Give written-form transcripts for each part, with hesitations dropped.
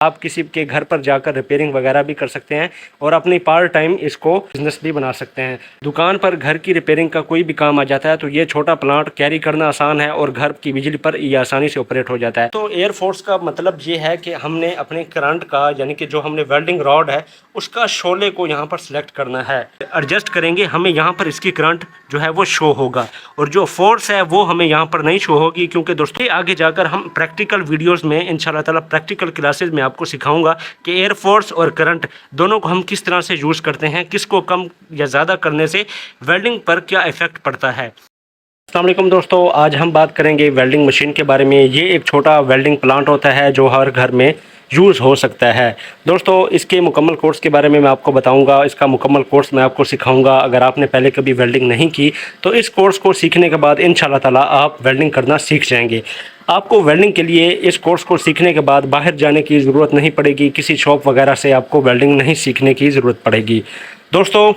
आप किसी के घर पर जाकर रिपेयरिंग वगैरह भी कर सकते हैं और अपनी पार्ट टाइम इसको बिजनेस भी बना सकते हैं। दुकान पर घर की रिपेयरिंग का कोई भी काम आ जाता है तो ये छोटा प्लांट कैरी करना आसान है और घर की बिजली पर ये आसानी से ऑपरेट हो जाता है। तो एयरफोर्स का मतलब ये है कि हमने अपने करंट का यानी कि जो हमने वेल्डिंग रॉड है उसका शोले को यहाँ पर सिलेक्ट करना है। एडजस्ट करेंगे, हमें यहाँ पर इसकी करंट जो है वो शो होगा और जो फोर्स है वो हमें यहाँ पर नहीं शो होगी, क्योंकि दोस्तों आगे जाकर हम प्रैक्टिकल वीडियोस में इंशाल्लाह ताला प्रैक्टिकल क्लासेस में आपको सिखाऊंगा कि एयर फोर्स और करंट दोनों को हम किस तरह से यूज़ करते हैं, किसको कम या ज़्यादा करने से वेल्डिंग पर क्या इफेक्ट पड़ता है। अस्सलाम वालेकुम दोस्तों, आज हम बात करेंगे वेल्डिंग मशीन के बारे में। ये एक छोटा वेल्डिंग प्लांट होता है जो हर घर में यूज़ हो सकता है। दोस्तों इसके मुकम्मल कोर्स के बारे में मैं आपको बताऊंगा, इसका मुकम्मल कोर्स मैं आपको सिखाऊंगा। अगर आपने पहले कभी वेल्डिंग नहीं की तो इस कोर्स को सीखने के बाद इंशाल्लाह ताला आप वेल्डिंग करना सीख जाएंगे। आपको वेल्डिंग के लिए इस कोर्स को सीखने के बाद बाहर जाने की ज़रूरत नहीं पड़ेगी, किसी शॉप वगैरह से आपको वेल्डिंग नहीं सीखने की ज़रूरत पड़ेगी। दोस्तों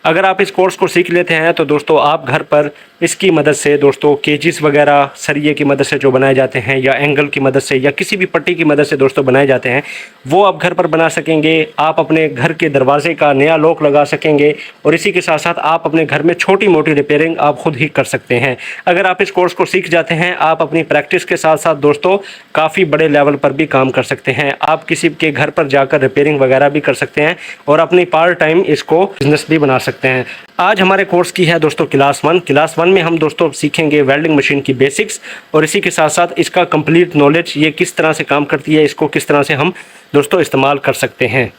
अगर आप इस कोर्स को सीख लेते हैं तो दोस्तों आप घर पर इसकी मदद से दोस्तों केजिस वगैरह सरिये की मदद से जो बनाए जाते हैं या एंगल की मदद से या किसी भी पट्टी की मदद से दोस्तों बनाए जाते हैं वो आप घर पर बना सकेंगे। आप अपने घर के दरवाजे का नया लॉक लगा सकेंगे और इसी के साथ साथ आप अपने घर में छोटी मोटी रिपेयरिंग आप खुद ही कर सकते हैं। अगर आप इस कोर्स को सीख जाते हैं आप अपनी प्रैक्टिस के साथ साथ दोस्तों काफ़ी बड़े लेवल पर भी काम कर सकते हैं। आप किसी के घर पर जाकर रिपेयरिंग वगैरह भी कर सकते हैं और अपनी पार्ट टाइम इसको बिजनेस भी बना सकते हैं। आज हमारे कोर्स की है दोस्तों क्लास 1। क्लास 1 में हम दोस्तों सीखेंगे वेल्डिंग मशीन की बेसिक्स और इसी के साथ साथ इसका कंप्लीट नॉलेज, ये किस तरह से काम करती है, इसको किस तरह से हम दोस्तों इस्तेमाल कर सकते हैं।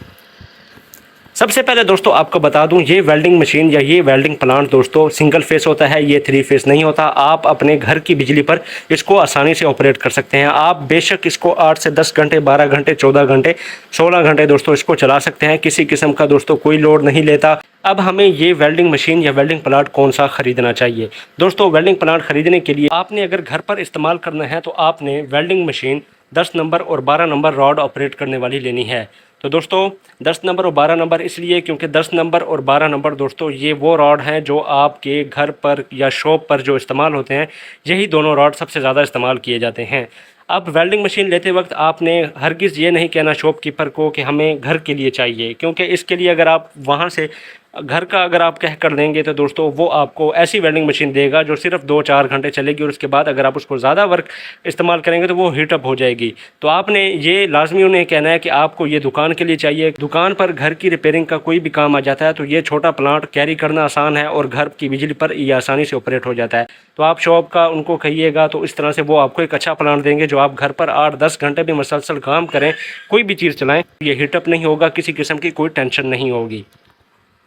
सबसे पहले दोस्तों आपको बता दूं, ये वेल्डिंग मशीन या ये वेल्डिंग प्लांट दोस्तों सिंगल फेस होता है, ये 3 फेस नहीं होता। आप अपने घर की बिजली पर इसको आसानी से ऑपरेट कर सकते हैं। आप बेशक इसको 8 से 10 घंटे, 12 घंटे, 14 घंटे, 16 घंटे दोस्तों इसको चला सकते हैं। किसी किस्म का दोस्तों कोई लोड नहीं लेता। अब हमें ये वेल्डिंग मशीन या वेल्डिंग प्लांट कौन सा खरीदना चाहिए? दोस्तों वेल्डिंग प्लांट खरीदने के लिए आपने अगर घर पर इस्तेमाल करना है तो आपने वेल्डिंग मशीन 10 नंबर और 12 नंबर रॉड ऑपरेट करने वाली लेनी है। तो दोस्तों 10 नंबर और 12 नंबर इसलिए क्योंकि 10 नंबर और 12 नंबर दोस्तों ये वो रॉड हैं जो आपके घर पर या शॉप पर जो इस्तेमाल होते हैं, यही दोनों रॉड सबसे ज़्यादा इस्तेमाल किए जाते हैं। अब वेल्डिंग मशीन लेते वक्त आपने हरगिज़ ये नहीं कहना शॉपकीपर को कि हमें घर के लिए चाहिए, क्योंकि इसके लिए अगर आप वहाँ से घर का अगर आप कह कर देंगे तो दोस्तों वो आपको ऐसी वेल्डिंग मशीन देगा जो सिर्फ 2-4 घंटे चलेगी और उसके बाद अगर आप उसको ज़्यादा वर्क इस्तेमाल करेंगे तो वो हीटअप हो जाएगी। तो आपने ये लाजमी उन्हें कहना है कि आपको ये दुकान के लिए चाहिए। दुकान पर घर की रिपेयरिंग का कोई भी काम आ जाता है तो ये छोटा प्लांट कैरी करना आसान है और घर की बिजली पर ये आसानी से ऑपरेट हो जाता है। तो आप शॉप का उनको कहिएगा तो इस तरह से वो आपको एक अच्छा प्लांट देंगे जो आप घर पर 8-10 घंटे भी मुसलसल काम करें, कोई भी चीज़ चलाएँ, ये हीटअप नहीं होगा, किसी किस्म की कोई टेंशन नहीं होगी।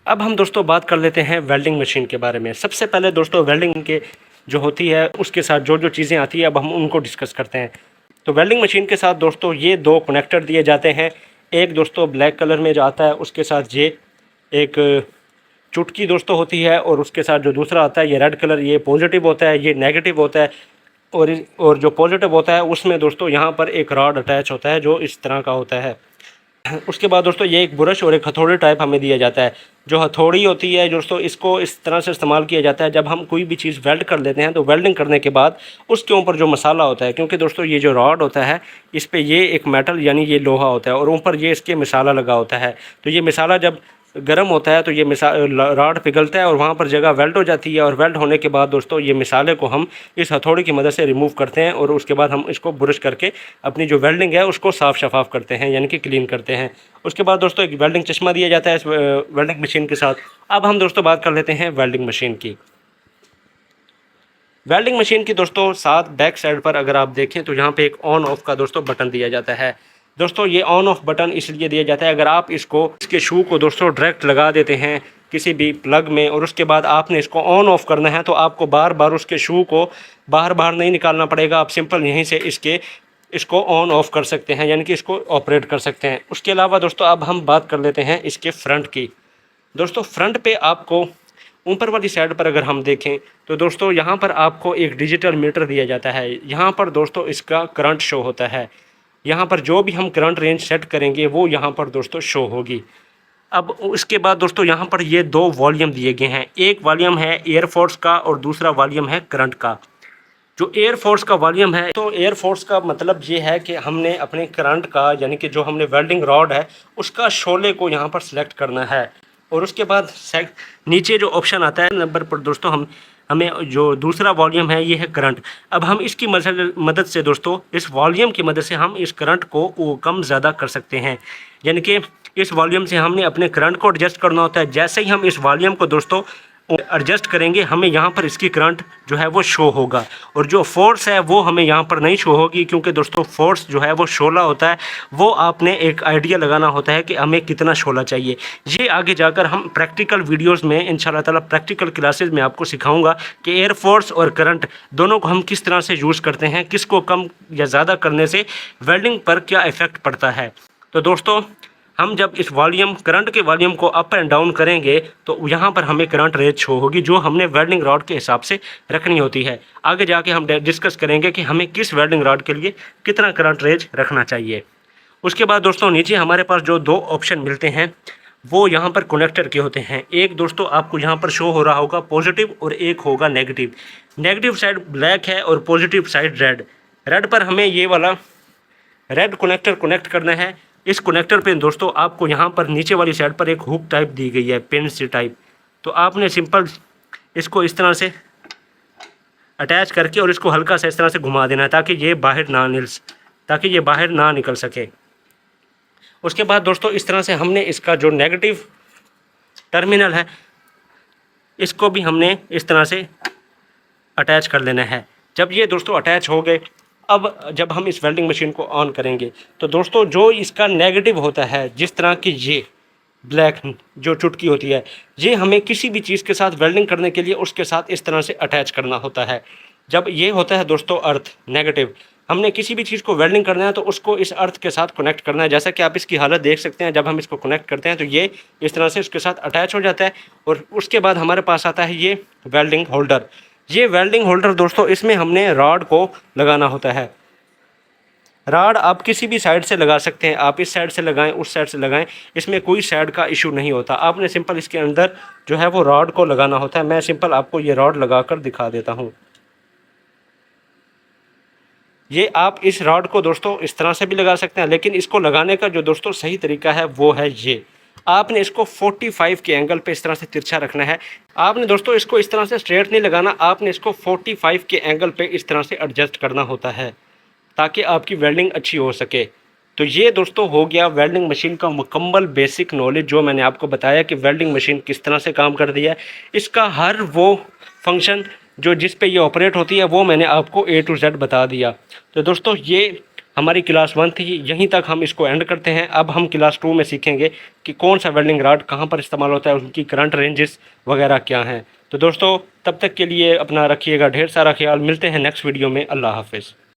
अब हम दोस्तों बात कर लेते हैं वेल्डिंग मशीन के बारे में। सबसे पहले दोस्तों वेल्डिंग के जो होती है उसके साथ जो जो चीज़ें आती है अब हम उनको डिस्कस करते हैं। तो वेल्डिंग मशीन के साथ दोस्तों ये 2 कनेक्टर दिए जाते हैं। एक दोस्तों ब्लैक कलर में जो आता है उसके साथ ये एक चुटकी दोस्तों होती है और उसके साथ जो दूसरा आता है ये रेड कलर, ये पॉजिटिव होता है, ये नेगेटिव होता है। और जो पॉजिटिव होता है उसमें दोस्तों यहाँ पर एक रॉड अटैच होता है जो इस तरह का होता है। उसके बाद दोस्तों ये एक ब्रश और एक हथौड़ी टाइप हमें दिया जाता है। जो हथौड़ी होती है दोस्तों इसको इस तरह से इस्तेमाल किया जाता है जब हम कोई भी चीज़ वेल्ड कर लेते हैं तो वेल्डिंग करने के बाद उसके ऊपर जो मसाला होता है, क्योंकि दोस्तों ये जो रॉड होता है इस पे ये एक मेटल यानी ये लोहा होता है और ऊपर ये इसके मसाला लगा होता है। तो ये मसाला जब गर्म होता है तो ये रॉड पिघलता है और वहाँ पर जगह वेल्ड हो जाती है और वेल्ड होने के बाद दोस्तों ये मिसाले को हम इस हथौड़ी की मदद से रिमूव करते हैं और उसके बाद हम इसको ब्रश करके अपनी जो वेल्डिंग है उसको साफ़ शफाफ करते हैं यानी कि क्लीन करते हैं। उसके बाद दोस्तों एक वेल्डिंग चश्मा दिया जाता है इस वेल्डिंग मशीन के साथ। अब हम दोस्तों बात कर लेते हैं वेल्डिंग मशीन की। वेल्डिंग मशीन की दोस्तों साथ बैक साइड पर अगर आप देखें तो यहाँ पे एक ऑन ऑफ का दोस्तों बटन दिया जाता है। दोस्तों ये ऑन ऑफ बटन इसलिए दिया जाता है अगर आप इसके शू को दोस्तों डायरेक्ट लगा देते हैं किसी भी प्लग में और उसके बाद आपने इसको ऑन ऑफ करना है तो आपको बार बार उसके शू को बाहर नहीं निकालना पड़ेगा। आप सिंपल यहीं से इसको ऑन ऑफ कर सकते हैं यानी कि इसको ऑपरेट कर सकते हैं। उसके अलावा दोस्तों अब हम बात कर लेते हैं इसके फ्रंट की। दोस्तों फ्रंट पे आपको ऊपर वाली साइड पर अगर हम देखें तो दोस्तों यहाँ पर आपको एक डिजिटल मीटर दिया जाता है। यहाँ पर दोस्तों इसका करंट शो होता है। यहाँ पर जो भी हम करंट रेंज सेट करेंगे वो यहाँ पर दोस्तों शो होगी। अब उसके बाद दोस्तों यहाँ पर ये 2 वॉल्यूम दिए गए हैं। एक वॉल्यूम है एयर फोर्स का और दूसरा वॉल्यूम है करंट का। जो एयर फोर्स का वॉल्यूम है, तो एयर फोर्स का मतलब ये है कि हमने अपने करंट का, यानी कि जो हमने वेल्डिंग रॉड है उसका शोले को यहाँ पर सिलेक्ट करना है। और उसके बाद नीचे जो ऑप्शन आता है नंबर पर दोस्तों, हमें जो दूसरा वॉल्यूम है ये है करंट। अब हम इसकी मदद से दोस्तों, इस वॉल्यूम की मदद से हम इस करंट को कम ज़्यादा कर सकते हैं। यानी कि इस वॉल्यूम से हमने अपने करंट को एडजस्ट करना होता है। जैसे ही हम इस वॉल्यूम को दोस्तों एडजस्ट करेंगे, हमें यहाँ पर इसकी करंट जो है वो शो होगा, और जो फोर्स है वो हमें यहाँ पर नहीं शो होगी, क्योंकि दोस्तों फोर्स जो है वो शोला होता है। वो आपने एक आइडिया लगाना होता है कि हमें कितना शोला चाहिए। ये आगे जाकर हम प्रैक्टिकल वीडियोस में इंशाल्लाह ताला प्रैक्टिकल क्लासेस में आपको सिखाऊंगा कि एयर फोर्स और करंट दोनों को हम किस तरह से यूज़ करते हैं, किसको कम या ज़्यादा करने से वेल्डिंग पर क्या इफ़ेक्ट पड़ता है। तो दोस्तों, हम जब इस वॉल्यूम करंट के वॉल्यूम को अप एंड डाउन करेंगे तो यहाँ पर हमें करंट रेंज शो होगी, जो हमने वेल्डिंग रॉड के हिसाब से रखनी होती है। आगे जाके हम डिस्कस करेंगे कि हमें किस वेल्डिंग रॉड के लिए कितना करंट रेंज रखना चाहिए। उसके बाद दोस्तों, नीचे हमारे पास जो दो ऑप्शन मिलते हैं वो यहाँ पर कनेक्टर के होते हैं। एक दोस्तों आपको यहाँ पर शो हो रहा होगा पॉजिटिव, और एक होगा नेगेटिव। नेगेटिव साइड ब्लैक है और पॉजिटिव साइड रेड। रेड पर हमें ये वाला रेड कनेक्टर कनेक्ट करना है। इस कनेक्टर पे दोस्तों आपको यहाँ पर नीचे वाली साइड पर एक हुक टाइप दी गई है, पिन सी टाइप। तो आपने सिंपल इसको इस तरह से अटैच करके और इसको हल्का सा इस तरह से घुमा देना है, ताकि ये बाहर ना निकल सके। उसके बाद दोस्तों, इस तरह से हमने इसका जो नेगेटिव टर्मिनल है इसको भी हमने इस तरह से अटैच कर लेना है। जब ये दोस्तों अटैच हो गए, अब जब हम इस वेल्डिंग मशीन को ऑन करेंगे तो दोस्तों जो इसका नेगेटिव होता है, जिस तरह की ये ब्लैक जो चुटकी होती है, ये हमें किसी भी चीज़ के साथ वेल्डिंग करने के लिए उसके साथ इस तरह से अटैच करना होता है। जब ये होता है दोस्तों अर्थ नेगेटिव, हमने किसी भी चीज़ को वेल्डिंग करना है तो उसको इस अर्थ के साथ कनेक्ट करना है। जैसा कि आप इसकी हालत देख सकते हैं, जब हम इसको कनेक्ट करते हैं तो ये इस तरह से उसके साथ अटैच हो जाता है। और उसके बाद हमारे पास आता है ये वेल्डिंग होल्डर। ये वेल्डिंग होल्डर दोस्तों, इसमें हमने रॉड को लगाना होता है। रॉड आप किसी भी साइड से लगा सकते हैं, आप इस साइड से लगाएं, उस साइड से लगाएं, इसमें कोई साइड का इशू नहीं होता। आपने सिंपल इसके अंदर जो है वो रॉड को लगाना होता है। मैं सिंपल आपको ये रॉड लगाकर दिखा देता हूँ। ये आप इस रॉड को दोस्तों इस तरह से भी लगा सकते हैं, लेकिन इसको लगाने का जो दोस्तों सही तरीका है वो है ये। आपने इसको 45 के एंगल पे इस तरह से तिरछा रखना है। आपने दोस्तों इसको इस तरह से स्ट्रेट नहीं लगाना, आपने इसको 45 के एंगल पे इस तरह से एडजस्ट करना होता है, ताकि आपकी वेल्डिंग अच्छी हो सके। तो ये दोस्तों हो गया वेल्डिंग मशीन का मुकम्मल बेसिक नॉलेज, जो मैंने आपको बताया कि वेल्डिंग मशीन किस तरह से काम करती है। इसका हर वो फंक्शन जो जिस पे ये ऑपरेट होती है वो मैंने आपको A to Z बता दिया। तो दोस्तों, ये हमारी क्लास 1 थी, यहीं तक हम इसको एंड करते हैं। अब हम क्लास 2 में सीखेंगे कि कौन सा वेल्डिंग रॉड कहाँ पर इस्तेमाल होता है, उनकी करंट रेंजेस वगैरह क्या हैं। तो दोस्तों, तब तक के लिए अपना रखिएगा ढेर सारा ख्याल। मिलते हैं नेक्स्ट वीडियो में। अल्लाह हाफ़िज़।